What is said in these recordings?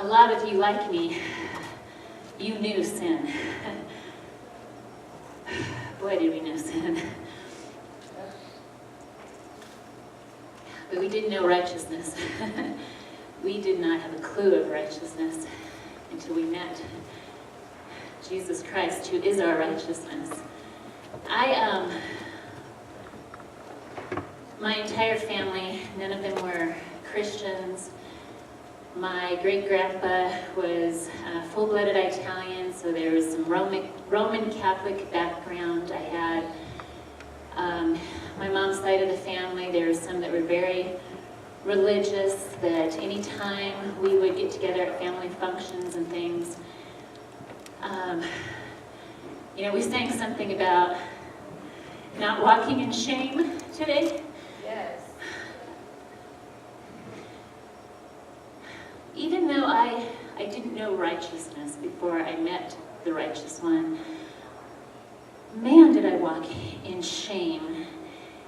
lot of you, like me, you knew sin. Boy, did we know sin. But we didn't know righteousness. We did not have a clue of righteousness until we met Jesus Christ, who is our righteousness. My entire family, none of them were Christians. My great-grandpa was full-blooded Italian, so there was some Roman Catholic background. I had my mom's side of the family, there were some that were very religious, that anytime we would get together at family functions and things, we sang something about not walking in shame today. Yes. Even though I didn't know righteousness before I met the righteous one, man, did I walk in shame.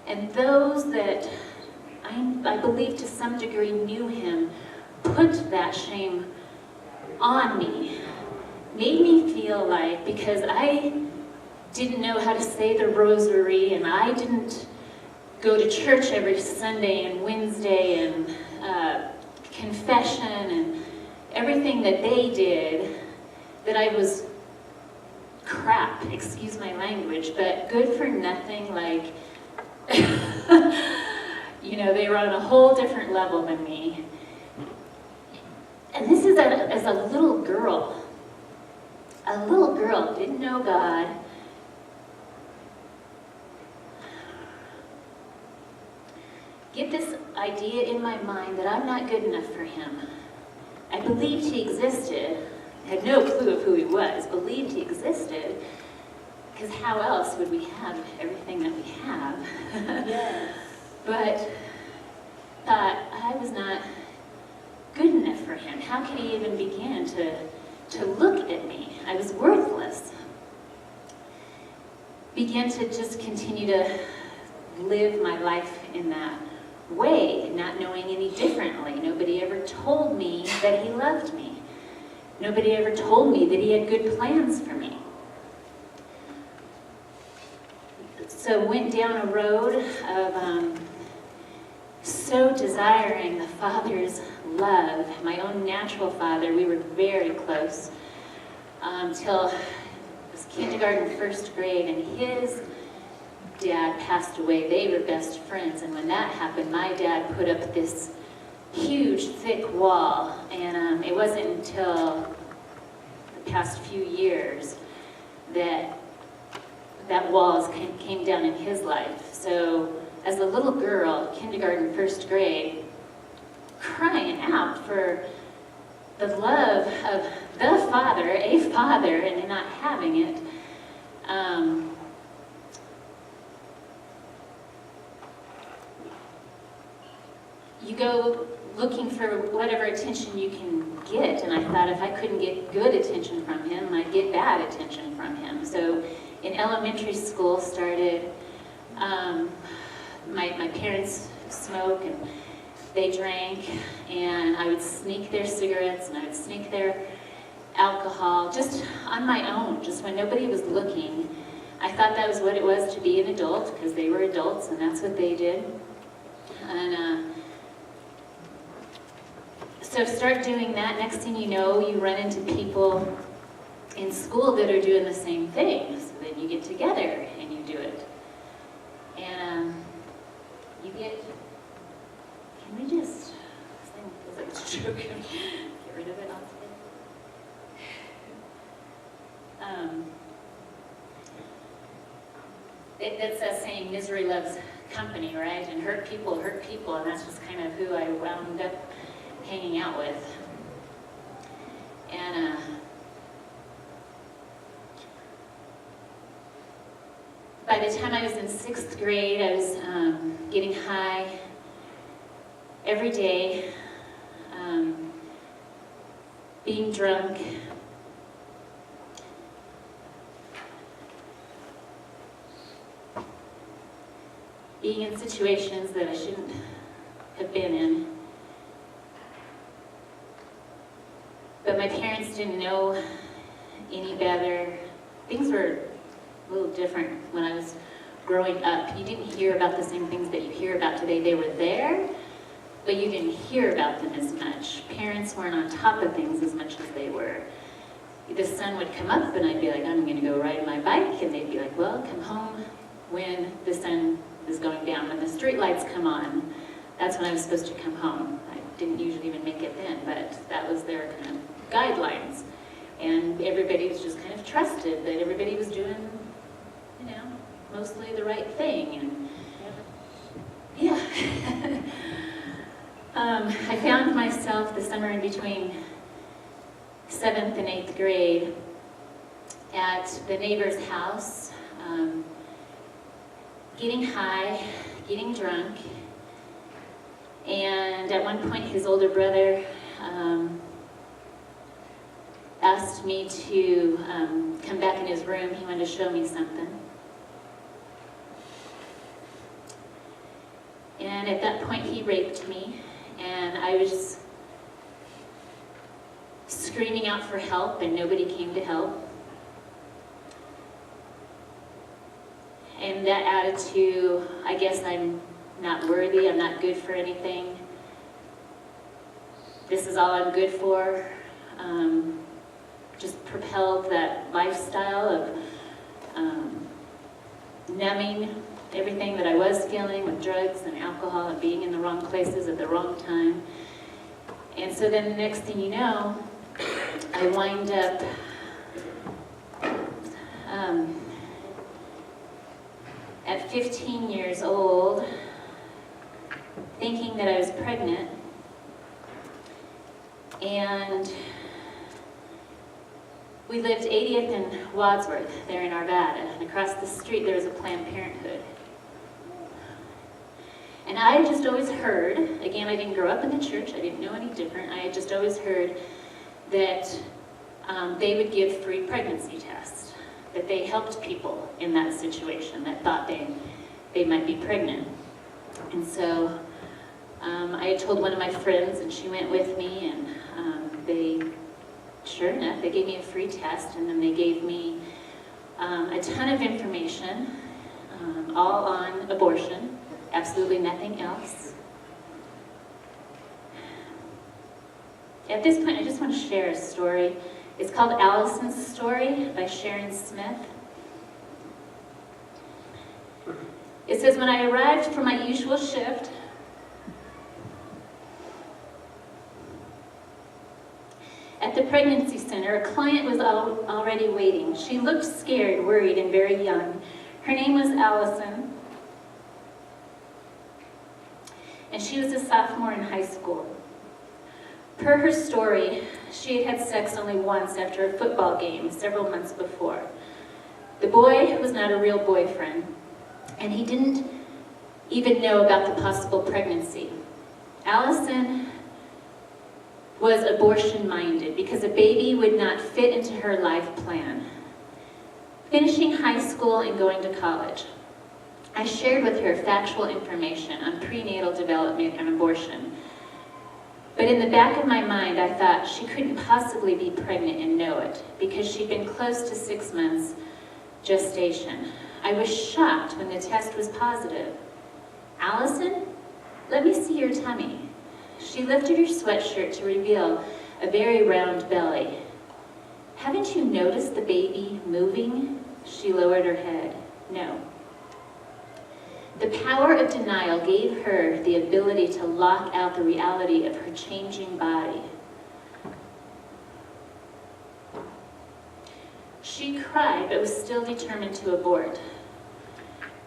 And those that I believe to some degree knew him put that shame on me. Made me feel like, because I didn't know how to say the rosary, and I didn't go to church every Sunday and Wednesday and confession and everything that they did, that I was crap, excuse my language, but good for nothing, like, they were on a whole different level than me. And this is as a little girl. A little girl, didn't know God. Get this idea in my mind that I'm not good enough for him. I believed he existed, had no clue of who he was, believed he existed, because how else would we have everything that we have? Yes. But thought I was not good enough for him. How could he even begin to look at me? I was worthless. Began to just continue to live my life in that way, not knowing any differently. Nobody ever told me that he loved me. Nobody ever told me that he had good plans for me. So went down a road of so desiring the Father's love, my own natural father. We were very close till it was kindergarten, first grade, and his dad passed away. They were best friends, and when that happened, my dad put up this huge, thick wall, and it wasn't until the past few years that walls came down in his life. So as a little girl, kindergarten, first grade, crying out for the love of the Father, a Father, and not having it, you go looking for whatever attention you can get, and I thought if I couldn't get good attention from him, I'd get bad attention from him. So in elementary school started, my parents smoke and they drank, and I would sneak their cigarettes and I would sneak their alcohol just on my own, just when nobody was looking. I thought that was what it was to be an adult, because they were adults and that's what they did. And so start doing that. Next thing you know, you run into people in school that are doing the same thing. So then you get together and you do it. And you get, can we just, this thing feels like it's joking. Get rid of it off it. That's that saying, misery loves company, right? And hurt people, and that's just kind of who I wound up hanging out with. And by the time I was in 6th grade, I was getting high every day, being drunk, being in situations that I shouldn't have been in. just didn't know any better. Things were a little different when I was growing up. You didn't hear about the same things that you hear about today. They were there, but you didn't hear about them as much. Parents weren't on top of things as much as they were. The sun would come up and I'd be like, I'm going to go ride my bike, and they'd be like, well, come home when the sun is going down, when the street lights come on. That's when I was supposed to come home. I didn't usually even make it then, but that was their kind of guidelines. And everybody was just kind of trusted that everybody was doing, mostly the right thing. And yeah. I found myself the summer in between 7th and 8th grade at the neighbor's house, getting high, getting drunk, and at one point his older brother asked me to come back in his room. He wanted to show me something. And at that point he raped me, and I was screaming out for help and nobody came to help. And that attitude, I guess I'm not worthy, I'm not good for anything. This is all I'm good for. Just propelled that lifestyle of numbing everything that I was feeling with drugs and alcohol and being in the wrong places at the wrong time. And so then the next thing you know, I wind up at 15 years old thinking that I was pregnant, and we lived 80th and Wadsworth there in Arvada, and across the street there was a Planned Parenthood. And I had just always heard, again, I didn't grow up in the church, I didn't know any different, I had just always heard that they would give free pregnancy tests, that they helped people in that situation that thought they might be pregnant. And so I had told one of my friends, and she went with me, and sure enough, they gave me a free test, and then they gave me a ton of information, all on abortion, absolutely nothing else. At this point, I just want to share a story. It's called Allison's Story by Sharon Smith. It says, when I arrived for my usual shift, at the pregnancy center, a client was already waiting. She looked scared, worried, and very young. Her name was Allison, and she was a sophomore in high school. Per her story, she had had sex only once after a football game several months before. The boy was not a real boyfriend, and he didn't even know about the possible pregnancy. Allison was abortion-minded because a baby would not fit into her life plan. Finishing high school and going to college, I shared with her factual information on prenatal development and abortion. But in the back of my mind, I thought she couldn't possibly be pregnant and know it because she'd been close to 6 months gestation. I was shocked when the test was positive. Allison, let me see your tummy. She lifted her sweatshirt to reveal a very round belly. Haven't you noticed the baby moving? She lowered her head. No. The power of denial gave her the ability to lock out the reality of her changing body. She cried, but was still determined to abort.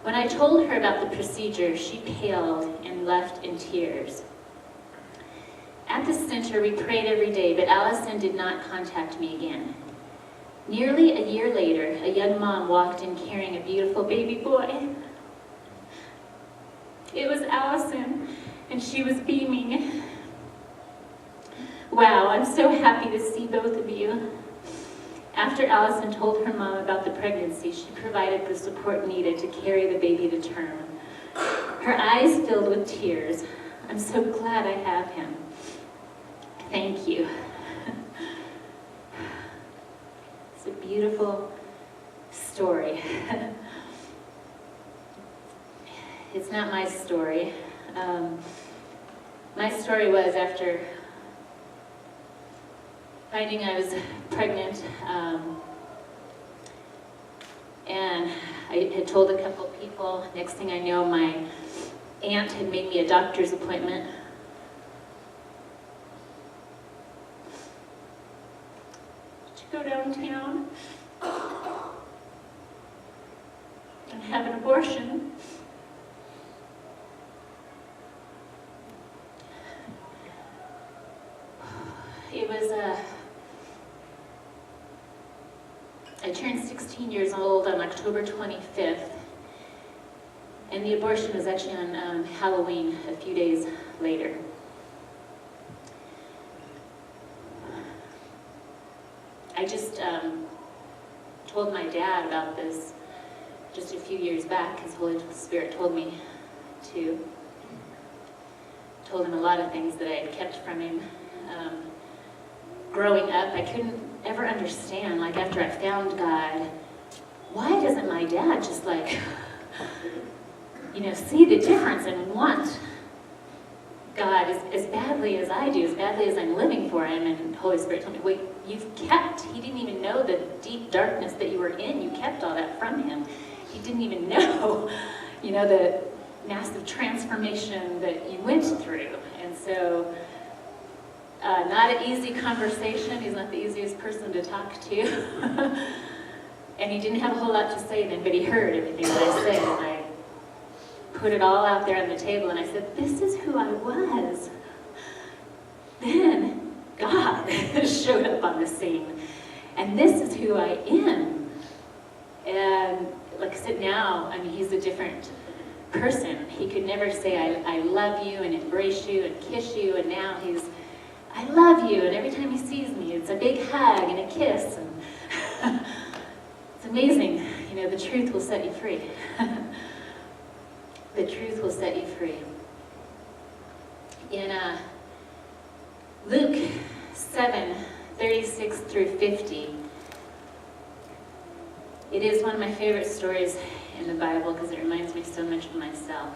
When I told her about the procedure, she paled and left in tears. At the center, we prayed every day, but Allison did not contact me again. Nearly a year later, a young mom walked in carrying a beautiful baby boy. It was Allison, and she was beaming. Wow, I'm so happy to see both of you. After Allison told her mom about the pregnancy, she provided the support needed to carry the baby to term. Her eyes filled with tears. I'm so glad I have him. Thank you. beautiful story. It's not my story. My story was after finding I was pregnant, and I had told a couple people. Next thing I know, my aunt had made me a doctor's appointment. To go downtown and have an abortion. It was I turned 16 years old on October 25th, and the abortion was actually on Halloween, a few days later. I just told my dad about this just a few years back, because Holy Spirit told me to. Told him a lot of things that I had kept from him. Growing up, I couldn't ever understand, like after I found God, why doesn't my dad just like, see the difference and want God as badly as I do, as badly as I'm living for him? And Holy Spirit told me, wait, he didn't even know the deep darkness that you were in. You kept all that from him. He didn't even know, the massive transformation that you went through. And so, not an easy conversation. He's not the easiest person to talk to. And he didn't have a whole lot to say then, but he heard everything that I said, and I put it all out there on the table, and I said, this is who I was. Then God showed up on the scene, and this is who I am. And like I said, now, he's a different person. He could never say, I love you, and embrace you, and kiss you, and now he's, I love you, and every time he sees me, it's a big hug and a kiss, and it's amazing. The truth will set you free. The truth will set you free. In Luke 7:36 through 50, it is one of my favorite stories in the Bible because it reminds me so much of myself.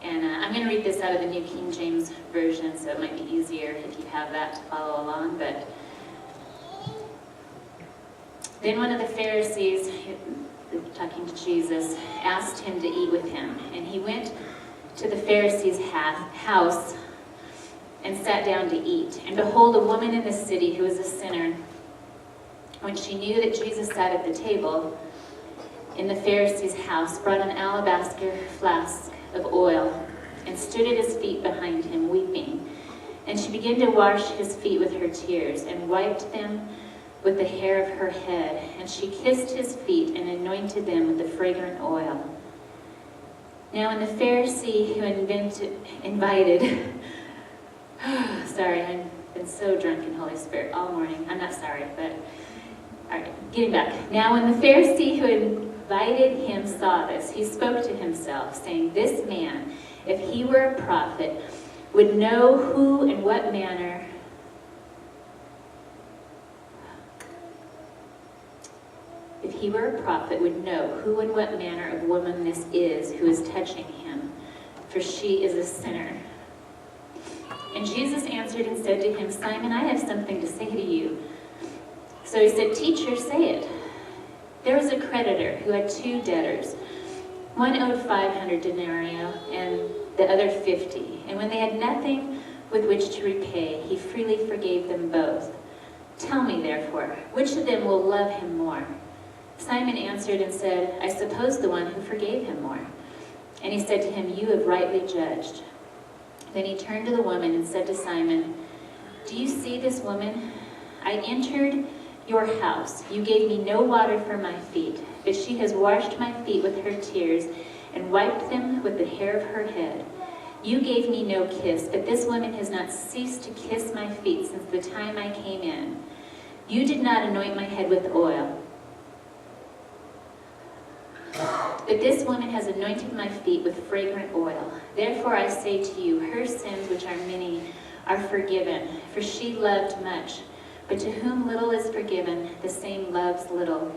And I'm going to read this out of the New King James Version, so it might be easier if you have that to follow along. But then one of the Pharisees, talking to Jesus, asked him to eat with him. And he went to the Pharisee's house and sat down to eat. And behold, a woman in the city who was a sinner, when she knew that Jesus sat at the table in the Pharisee's house, brought an alabaster flask of oil and stood at his feet behind him, weeping. And she began to wash his feet with her tears and wiped them with the hair of her head. And she kissed his feet and anointed them with the fragrant oil. Now when the Pharisee who invited sorry, I've been so drunk in Holy Spirit all morning. I'm not sorry, but all right, getting back. Now when the Pharisee who invited him saw this, he spoke to himself, saying, this man, if he were a prophet, would know who and what manner of woman this is who is touching him, for she is a sinner. And Jesus answered and said to him, Simon, I have something to say to you. So he said, Teacher, say it. There was a creditor who had 2 debtors. One owed 500 denarii and the other 50. And when they had nothing with which to repay, he freely forgave them both. Tell me, therefore, which of them will love him more? Simon answered and said, I suppose the one who forgave him more. And he said to him, You have rightly judged. Then he turned to the woman and said to Simon, Do you see this woman? I entered your house. You gave me no water for my feet, but she has washed my feet with her tears and wiped them with the hair of her head. You gave me no kiss, but this woman has not ceased to kiss my feet since the time I came in. You did not anoint my head with oil, but this woman has anointed my feet with fragrant oil. Therefore I say to you, her sins, which are many, are forgiven, for she loved much. But to whom little is forgiven, the same loves little.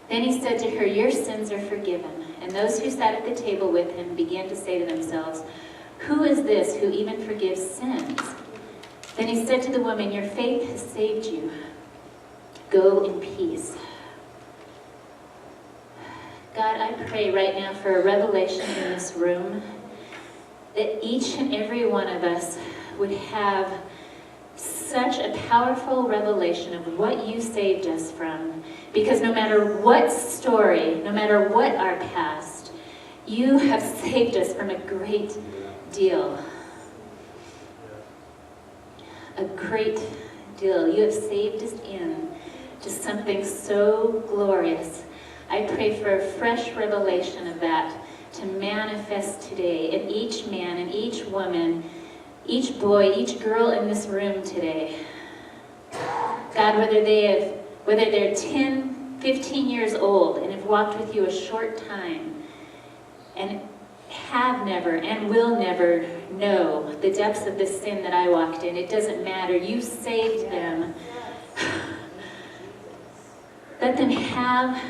Then he said to her, your sins are forgiven. And those who sat at the table with him began to say to themselves, who is this who even forgives sins? Then he said to the woman, your faith has saved you. Go in peace. God, I pray right now for a revelation in this room, that each and every one of us would have such a powerful revelation of what you saved us from. Because no matter what story, no matter what our past, you have saved us from a great deal. A great deal. You have saved us in to something so glorious. I pray for a fresh revelation of that to manifest today in each man and each woman, each boy, each girl in this room today. God, whether they're 10, 15 years old and have walked with you a short time and have never and will never know the depths of the sin that I walked in, it doesn't matter. You saved them. Let them have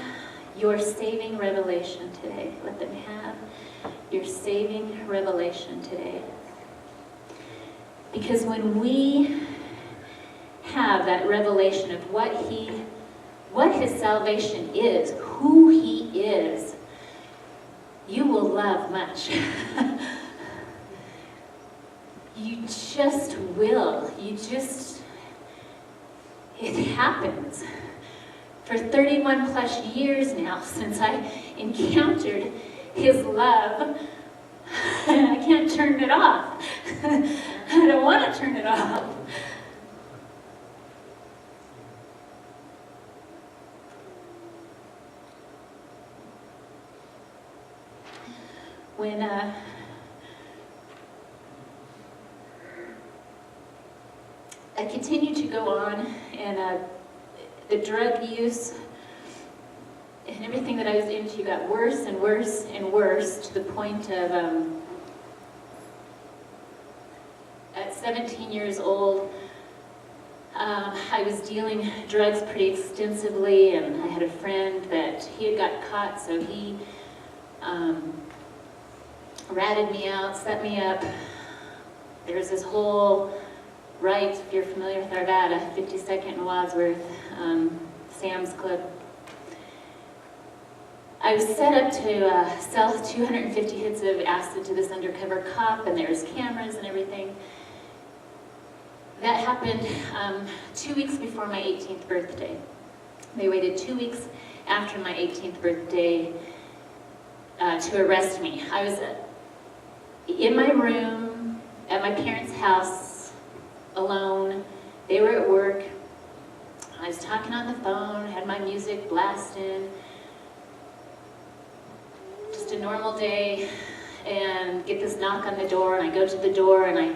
your saving revelation today. Let them have your saving revelation today. Because when we have that revelation of what his salvation is, who he is, you will love much. You just will. It happens. For 31 plus years now, since I encountered his love, I can't turn it off. I don't want to turn it off. When I continued to go on, and the drug use and everything that I was into got worse and worse and worse, to the point of at 17 years old, I was dealing drugs pretty extensively, and I had a friend that he had got caught, so he ratted me out, set me up. There's this whole right, if you're familiar with Arvada, 52nd and Wadsworth, Sam's Club. I was set up to sell 250 hits of acid to this undercover cop, and there was cameras and everything. That happened 2 weeks before my 18th birthday. They waited 2 weeks after my 18th birthday to arrest me. I was in my room at my parents' house, alone. They were at work. I was talking on the phone, had my music blasting. Just a normal day, and get this knock on the door, and I go to the door, and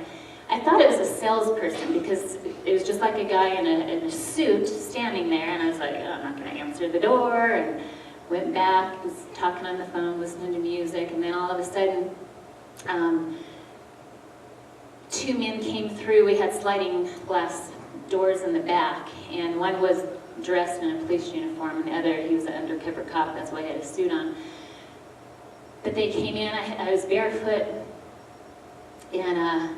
I thought it was a salesperson, because it was just like a guy in a suit standing there, and I was like, oh, I'm not going to answer the door, and went back, was talking on the phone, listening to music, and then all of a sudden, two men came through. We had sliding glass doors in the back, and one was dressed in a police uniform, and the other, he was an undercover cop, that's why he had a suit on. But they came in, I was barefoot, and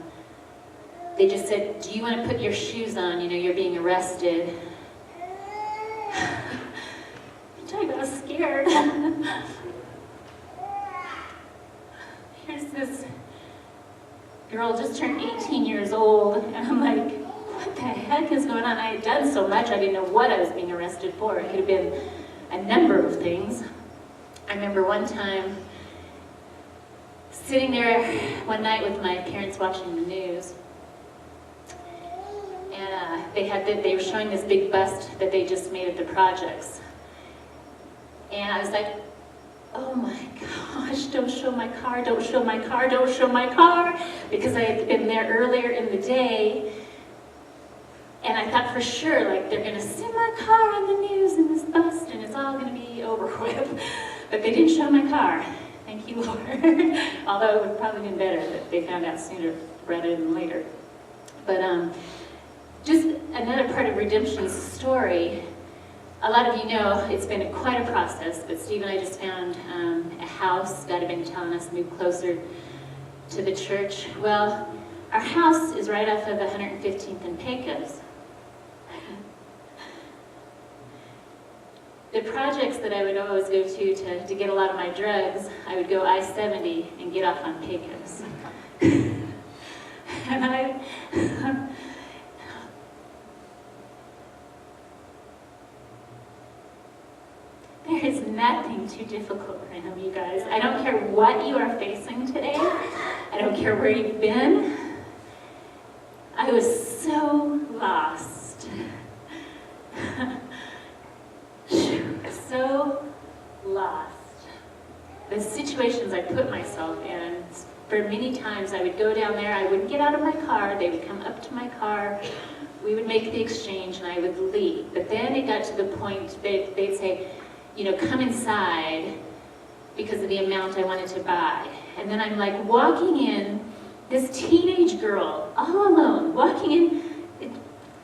they just said, do you want to put your shoes on? You know, you're being arrested. I got scared. Here's this girl just turned 18 years old, and I'm like, what the heck is going on? I had done so much, I didn't know what I was being arrested for. It could have been a number of things. I remember one time sitting there one night with my parents watching the news, and they were showing this big bust that they just made at the projects. And I was like, oh my gosh, don't show my car, don't show my car, don't show my car, because I had been there earlier in the day, and I thought for sure, like, they're going to see my car on the news in this bust, and it's all going to be over with. But they didn't show my car. Thank you, Lord. Although it would probably been better that they found out sooner rather than later. But just another part of redemption's story. A lot of you know it's been quite a process, but Steve and I just found a house. God had been telling us to move closer to the church. Well, our house is right off of 115th and Pecos. The projects that I would always go to get a lot of my drugs, I would go I-70 and get off on Pecos. And there is nothing too difficult for him, you guys. I don't care what you are facing today. I don't care where you've been. I was so lost. So lost. The situations I put myself in, for many times I would go down there, I wouldn't get out of my car, they would come up to my car, we would make the exchange and I would leave. But then it got to the point they'd say, you know, come inside because of the amount I wanted to buy. And then I'm like walking in, this teenage girl, all alone, walking in, it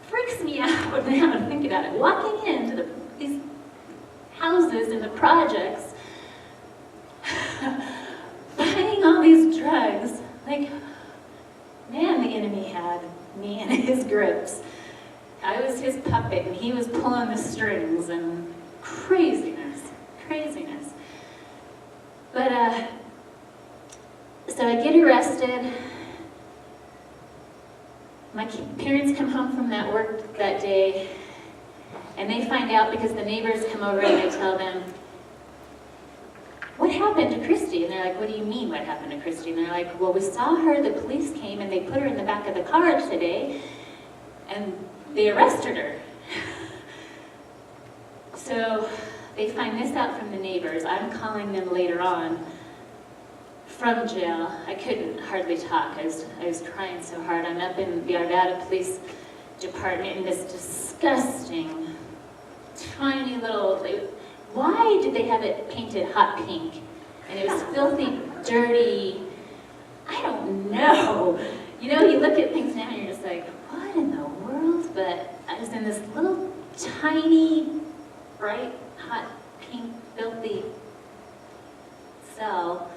freaks me out now to think about it, walking into these houses and the projects, buying all these drugs. Like, man, the enemy had me in his grips. I was his puppet and he was pulling the strings, and craziness. But, so I get arrested. My parents come home from that work that day, and they find out because the neighbors come over and they tell them, what happened to Christie? And they're like, what do you mean, what happened to Christie? And they're like, well, we saw her, the police came, and they put her in the back of the car today, and they arrested her. So they find this out from the neighbors. I'm calling them later on from jail. I couldn't hardly talk. I was crying so hard. I'm up in the Arvada Police Department in this disgusting, tiny little... Why did they have it painted hot pink? And it was filthy, dirty. I don't know. You know, you look at things now and you're just like, what in the world? But I was in this little, tiny, bright, hot, pink, filthy cell.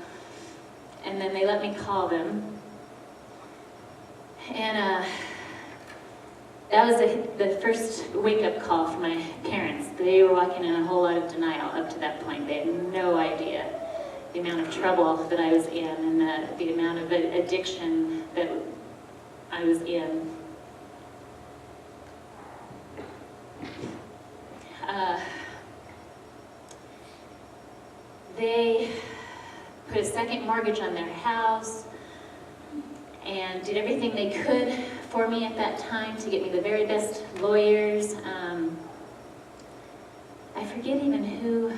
And then they let me call them. And that was the first wake-up call for my parents. They were walking in a whole lot of denial up to that point. They had no idea the amount of trouble that I was in and the amount of addiction that I was in. They put a second mortgage on their house and did everything they could for me at that time to get me the very best lawyers. I forget even who.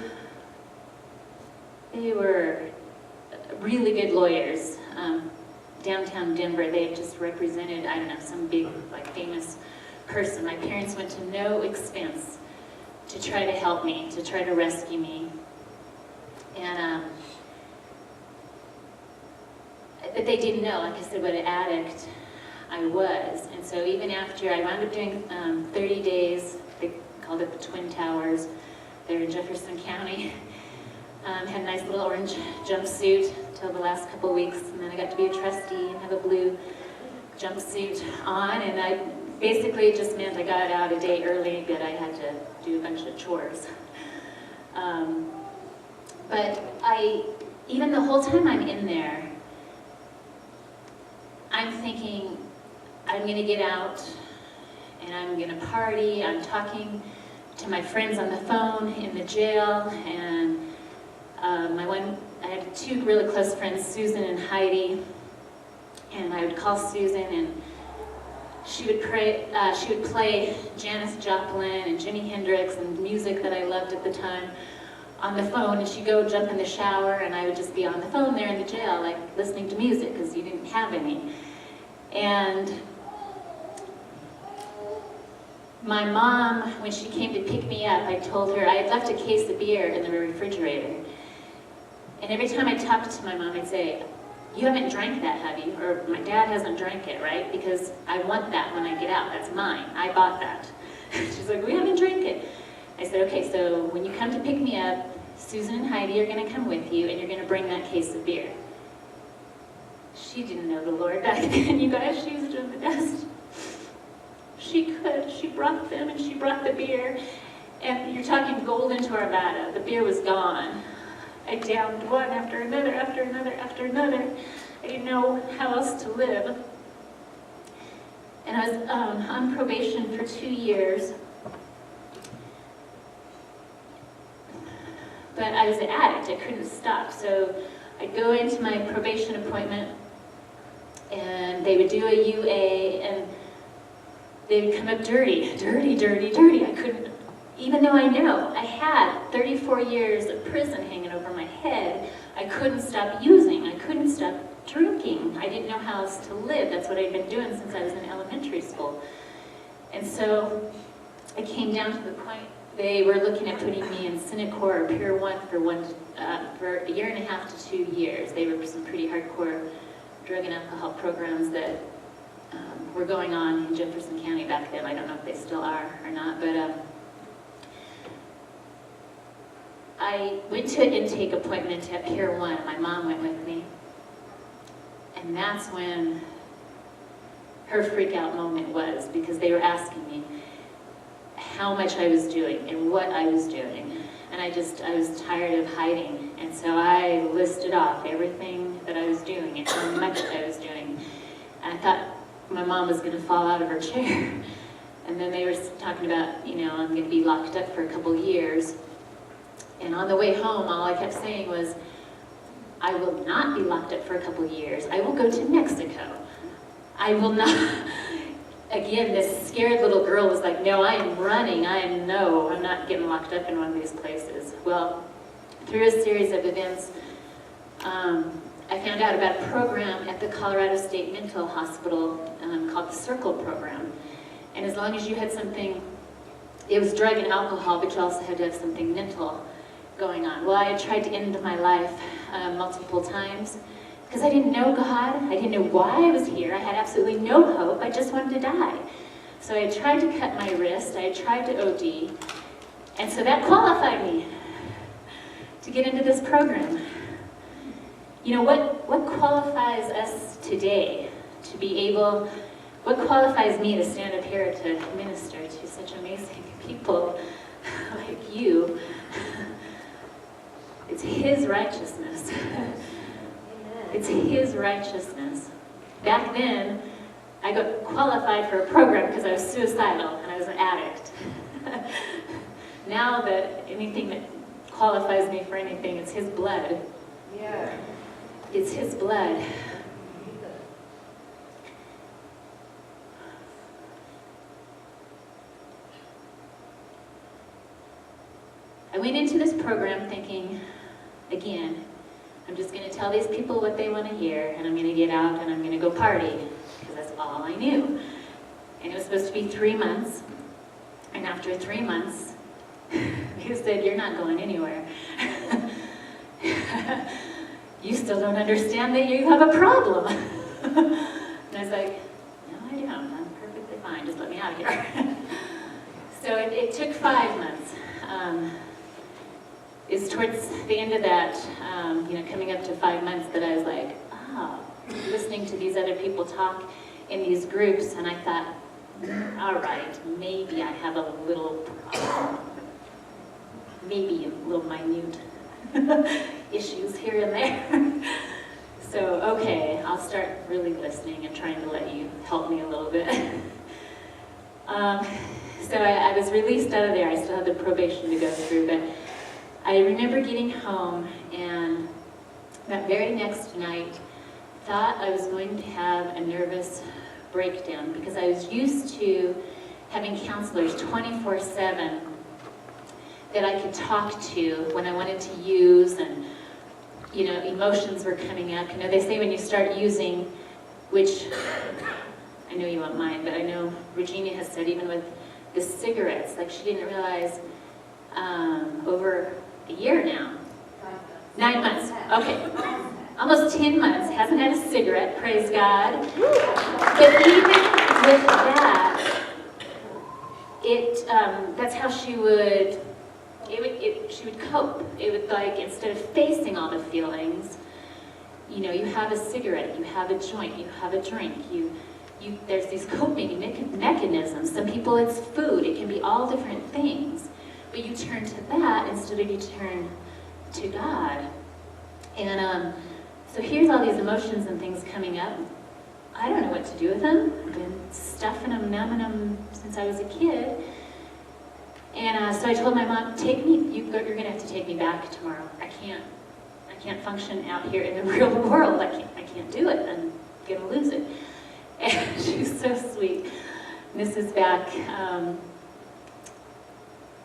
They were really good lawyers. Downtown Denver, they had just represented, I don't know, some big, like, famous person. My parents went to no expense to try to help me, to try to rescue me. And but they didn't know, like I said, what an addict I was. And so even after I wound up doing 30 days, they called it the Twin Towers, they're in Jefferson County. Had a nice little orange jumpsuit till the last couple of weeks, and then I got to be a trustee and have a blue jumpsuit on, and I basically just meant I got out a day early, but I had to do a bunch of chores. But even the whole time I'm in there, I'm thinking, I'm gonna get out and I'm gonna party. I'm talking to my friends on the phone in the jail, and I had two really close friends, Susan and Heidi, and I would call Susan and she would play Janis Joplin and Jimi Hendrix and music that I loved at the time on the phone, and she'd go jump in the shower and I would just be on the phone there in the jail, like listening to music because you didn't have any. And my mom, when she came to pick me up, I told her I had left a case of beer in the refrigerator. And every time I talked to my mom, I'd say, you haven't drank that, have you? Or my dad hasn't drank it, right? Because I want that when I get out. That's mine. I bought that. She's like, we haven't drank it. I said, okay, so when you come to pick me up, Susan and Heidi are going to come with you, and you're going to bring that case of beer. She didn't know the Lord back then, you guys. She was doing the best she could. She brought them, and she brought the beer. And you're talking golden to Arvada. The beer was gone. I downed one after another, after another, after another. I didn't know how else to live. And I was on probation for 2 years. But I was an addict. I couldn't stop. So I'd go into my probation appointment, and they would do a UA, and they would come up dirty, dirty, dirty, dirty. I couldn't, even though I know I had 34 years of prison hanging over my head, I couldn't stop using. I couldn't stop drinking. I didn't know how else to live. That's what I'd been doing since I was in elementary school. And so I came down to the point, they were looking at putting me in Synacor or Pier 1 for 1.5 to 2 years. They were some pretty hardcore drug and alcohol programs that were going on in Jefferson County back then. I don't know if they still are or not, but I went to an intake appointment at Pier 1. My mom went with me. And that's when her freak out moment was, because they were asking me how much I was doing and what I was doing. And I was tired of hiding. And so I listed off everything that I was doing and how much I was doing. And I thought my mom was going to fall out of her chair. And then they were talking about, you know, I'm going to be locked up for a couple years. And on the way home, all I kept saying was, I will not be locked up for a couple years. I will go to Mexico. I will not. Again, this scared little girl was like, no, I am running. I'm not getting locked up in one of these places. Well, through a series of events, I found out about a program at the Colorado State Mental Hospital called the Circle Program. And as long as you had something, it was drug and alcohol, but you also had to have something mental going on. Well, I had tried to end my life multiple times because I didn't know God. I didn't know why I was here. I had absolutely no hope. I just wanted to die. So I tried to cut my wrist. I tried to OD. And so that qualified me to get into this program. You know, what qualifies us today to be able, what qualifies me to stand up here to minister to such amazing people like you? It's His righteousness. It's His righteousness. Back then, I got qualified for a program because I was suicidal and I was an addict. Now that anything that qualifies me for anything, it's His blood. Yeah. It's His blood. I went into this program thinking, again, I'm just going to tell these people what they want to hear, and I'm going to get out and I'm going to go party, because that's all I knew. And it was supposed to be 3 months, and after 3 months, he said, you're not going anywhere. You still don't understand that you have a problem. And I was like, no, I don't. I'm perfectly fine. Just let me out of here. So it took 5 months. It's towards the end of that, coming up to 5 months, that I was like, listening to these other people talk in these groups, and I thought, all right, maybe I have a little problem. Maybe a little minute issues here and there. So, okay, I'll start really listening and trying to let you help me a little bit. So I was released out of there. I still had the probation to go through, but I remember getting home, and that very next night, thought I was going to have a nervous breakdown, because I was used to having counselors 24/7 that I could talk to when I wanted to use, and emotions were coming up. They say when you start using, which I know you won't mind, but I know Regina has said even with the cigarettes, like she didn't realize over a year now. 9 months. Okay. almost 10 months, hasn't had a cigarette, praise God. But even with that, that's how she would cope. It would, like, instead of facing all the feelings, you have a cigarette, you have a joint, you have a drink, there's these coping mechanisms. Some people it's food, it can be all different things. But you turn to that instead of you turn to God. And so here's all these emotions and things coming up. I don't know what to do with them. I've been stuffing them, numbing them since I was a kid. And so I told my mom, you're going to have to take me back tomorrow. I can't function out here in the real world. I can't do it. I'm going to lose it. And she was so sweet. This is back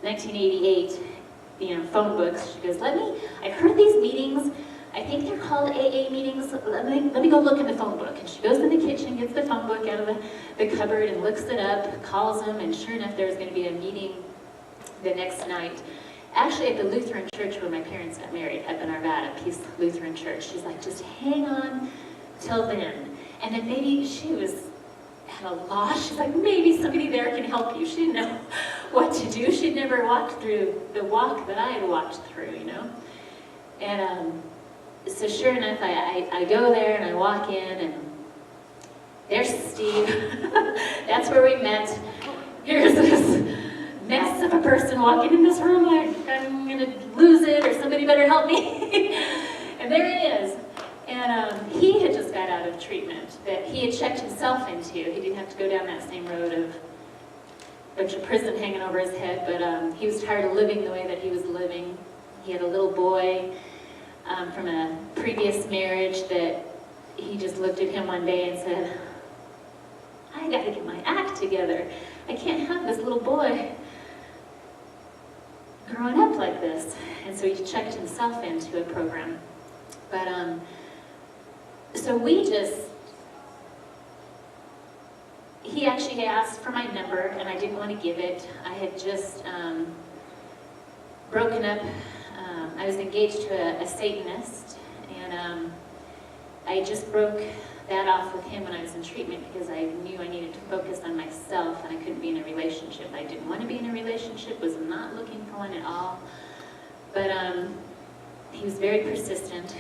1988, phone books. She goes, I've heard these meetings, I think they're called AA meetings, let me go look in the phone book. And she goes in the kitchen, gets the phone book out of the cupboard and looks it up, calls them, and sure enough, there was going to be a meeting the next night. Actually, at the Lutheran church where my parents got married, up in Arvada, Peace Lutheran Church. She's like, just hang on till then. And then maybe she was at a loss. She's like, maybe somebody there can help you. She didn't know what to do. She'd never walked through the walk that I had walked through, And so sure enough, I go there and I walk in and there's Steve. That's where we met. Here's this mess of a person walking in this room. I'm going to lose it, or somebody better help me. And there he is. And he had just got out of treatment that he had checked himself into. He didn't have to go down that same road of a bunch of prison hanging over his head, but he was tired of living the way that he was living. He had a little boy from a previous marriage that he just looked at him one day and said, I got to get my act together. I can't have this little boy growing up like this. And so he checked himself into a program. But so he actually asked for my number, and I didn't want to give it. I had just broken up. I was engaged to a Satanist, and I just broke that off with him when I was in treatment because I knew I needed to focus on myself, and I couldn't be in a relationship. I didn't want to be in a relationship, was not looking for one at all. But he was very persistent.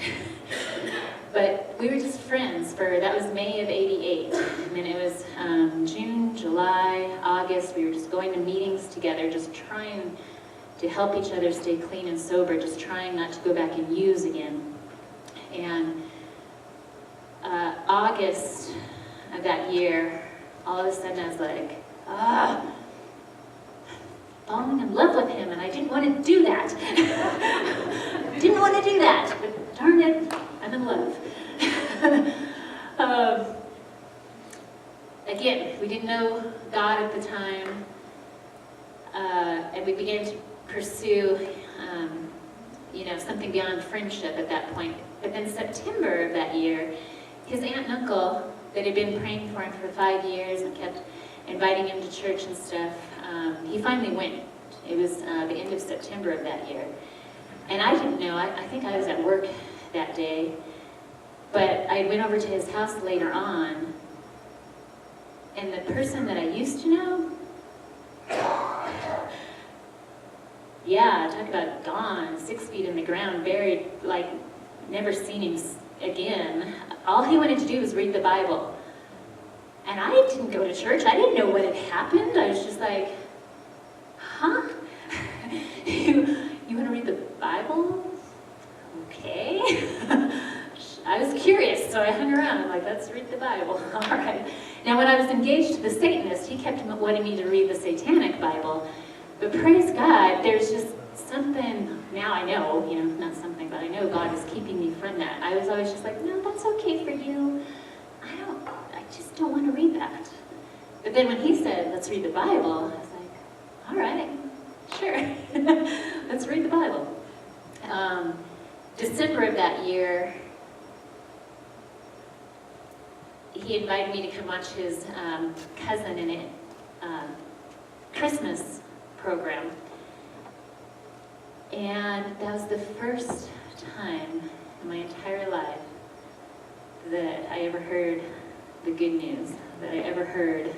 But we were just friends that was May of '88. And then it was June, July, August. We were just going to meetings together, just trying to help each other stay clean and sober, just trying not to go back and use again. And August of that year, all of a sudden I was like, falling in love with him, and I didn't want to do that. Didn't want to do that, but darn it, I'm in love. Again, we didn't know God at the time, and we began to pursue, something beyond friendship at that point. But then September of that year, his aunt and uncle that had been praying for him for 5 years and kept inviting him to church and stuff, he finally went. It was the end of September of that year. And I didn't know, I think I was at work that day, but I went over to his house later on, and the person that I used to know, yeah, talk about gone, 6 feet in the ground, buried, like never seen him again. All he wanted to do was read the Bible. And I didn't go to church. I didn't know what had happened. I was just like, huh? You want to read the Bible? Okay. I was curious, so I hung around. I'm like, let's read the Bible. All right. Now, when I was engaged to the Satanist, he kept wanting me to read the Satanic Bible. But praise God, there's just something, now I know, not something, but I know God is keeping me from that. I was always just like, no, that's okay for you. I just don't want to read that. But then when he said, let's read the Bible, I was like, all right, sure. Let's read the Bible. December of that year, he invited me to come watch his cousin in a Christmas program. And that was the first time in my entire life that I ever heard the good news, that I ever heard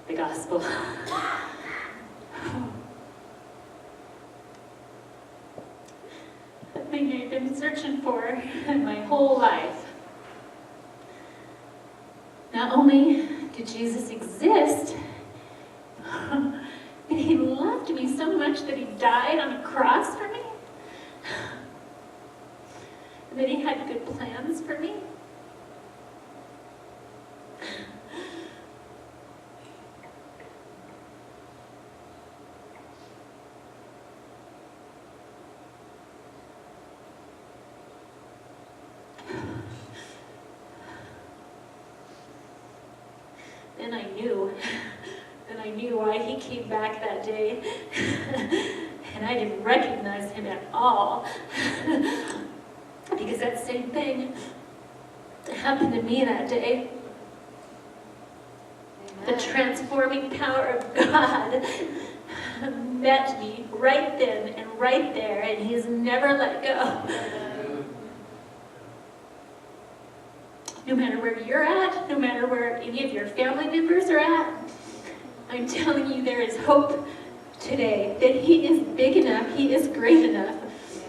the gospel. The thing I've been searching for my whole life. Not only did Jesus exist, but he loved me so much that he died on a cross for me. And that he had good plans for me. Then I knew why he came back that day. And I didn't recognize him at all. Because that same thing happened to me that day. Amen. The transforming power of God met me right then and right there, and he's never let go. No matter where you're at, no matter where any of your family members are at, I'm telling you there is hope today, that he is big enough, he is great enough. Yes.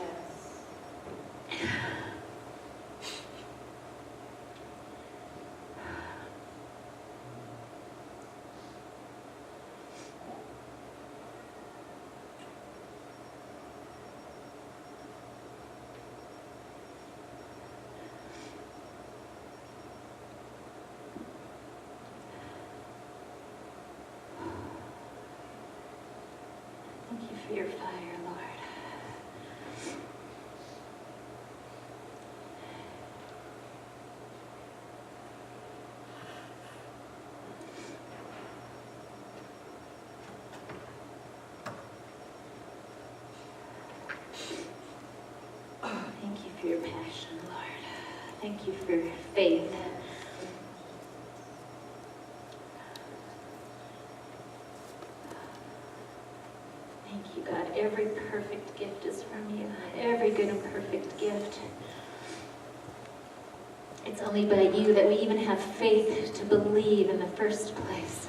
Thank you for your fire, Lord. Thank you for your passion, Lord. Thank you for your faith. Thank you, God. Every perfect gift is from you. Every good and perfect gift. It's only by you that we even have faith to believe in the first place.